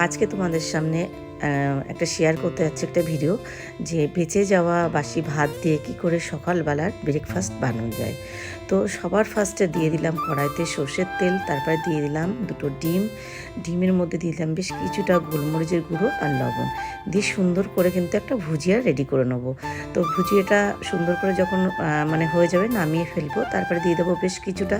আজকে তোমাদের সামনে একটা শেয়ার করতে যাচ্ছি একটা ভিডিও, যে বেঁচে যাওয়া বাসি ভাত দিয়ে কি করে সকালবেলার ব্রেকফাস্ট বানানো যায়। তো সবার ফার্স্টে দিয়ে দিলাম কড়াইতে সর্ষের তেল, তারপরে দিয়ে দিলাম দুটো ডিম, ডিমের মধ্যে দিয়ে দিলাম বেশ কিছুটা গোলমরিচের গুঁড়ো আর লবণ, দিয়ে সুন্দর করে কিন্তু একটা ভুজিয়া রেডি করে নেবো। তো ভুজিয়াটা সুন্দর করে যখন মানে হয়ে যাবে নামিয়ে ফেলবো, তারপরে দিয়ে দেবো বেশ কিছুটা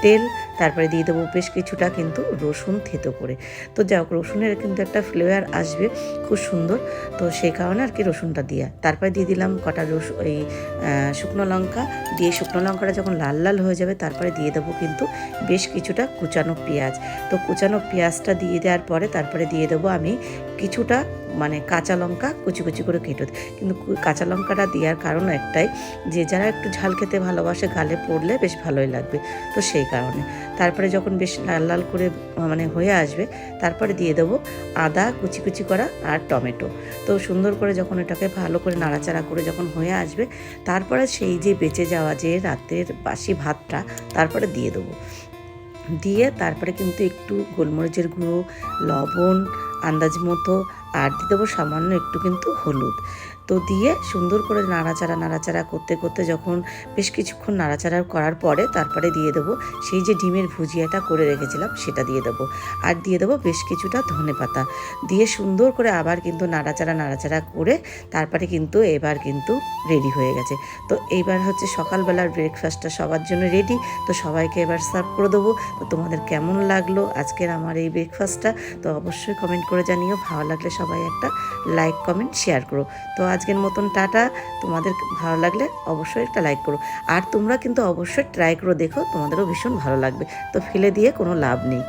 তেল, তারপরে দিয়ে দেবো বেশ কিছুটা কিন্তু রসুন থেতো করে। তো যাই হোক, রসুনের কিন্তু একটা ফ্লেভার আসবে খুব সুন্দর, তো সেই কারণে আর কি রসুনটা দিয়া। তারপরে দিয়ে দিলাম কটা ওই শুকনো লঙ্কা, দিয়ে শুকনো লঙ্কাটা যখন লাল লাল হয়ে যাবে তারপরে দিয়ে দেবো কিন্তু বেশ কিছুটা কুচানো পেঁয়াজ। তো কুচানো পেঁয়াজটা দিয়ে দেওয়ার পরে তারপরে দিয়ে দেবো আমি কিছুটা মানে কাঁচা লঙ্কা কুচি কুচি করে কেটে। কিন্তু কাঁচা লঙ্কাটা দেওয়ার কারণ একটাই, যে যারা একটু ঝাল খেতে ভালোবাসে গালে পড়লে বেশ ভালোই লাগবে, তো সেই কারণে। তারপরে যখন বেশ লাল লাল করে মানে হয়ে আসবে তারপরে দিয়ে দেবো আদা কুচি কুচি করা আর টমেটো। তো সুন্দর করে যখন এটাকে ভালো করে নাড়াচাড়া করে যখন হয়ে আসবে তারপরে সেই যে বেঁচে যাওয়া যে রাতের বাসি ভাতটা তারপরে দিয়ে দেবো। দিয়ে তারপরে কিন্তু একটু গোলমরিচের গুঁড়ো, লবণ আন্দাজ মতো, আর দিয়ে দেবো সামান্য একটু কিন্তু হলুদ। তো দিয়ে সুন্দর করে নাড়াচাড়া করতে করতে যখন বেশ কিছুক্ষণ নাড়াচাড়া করার পরে তারপরে দিয়ে দেবো সেই যে ডিমের ভুজিয়াটা করে রেখেছিলাম সেটা দিয়ে দেবো, আর দিয়ে দেবো বেশ কিছুটা ধনেপাতা, দিয়ে সুন্দর করে আবার কিন্তু নাড়াচাড়া করে তারপরে কিন্তু এবার কিন্তু রেডি হয়ে গেছে। তো এইবার হচ্ছে সকালবেলার ব্রেকফাস্টটা সবার জন্য রেডি। তো সবাইকে এবার সার্ভ করে দেবো। তো তোমাদের কেমন লাগলো আজকের আমার এই ব্রেকফাস্টটা, তো অবশ্যই কমেন্ট করে জানিও। ভালো লাগলে সবাই একটা লাইক কমেন্ট শেয়ার করো। তো আজকের মতন টাটা। তোমাদের ভালো লাগলে অবশ্যই একটা লাইক করো, আর তোমরা কিন্তু অবশ্যই ট্রাই করে দেখো, তোমাদেরও ভীষণ ভালো লাগবে। তো ফেলে দিয়ে কোনো লাভ নেই।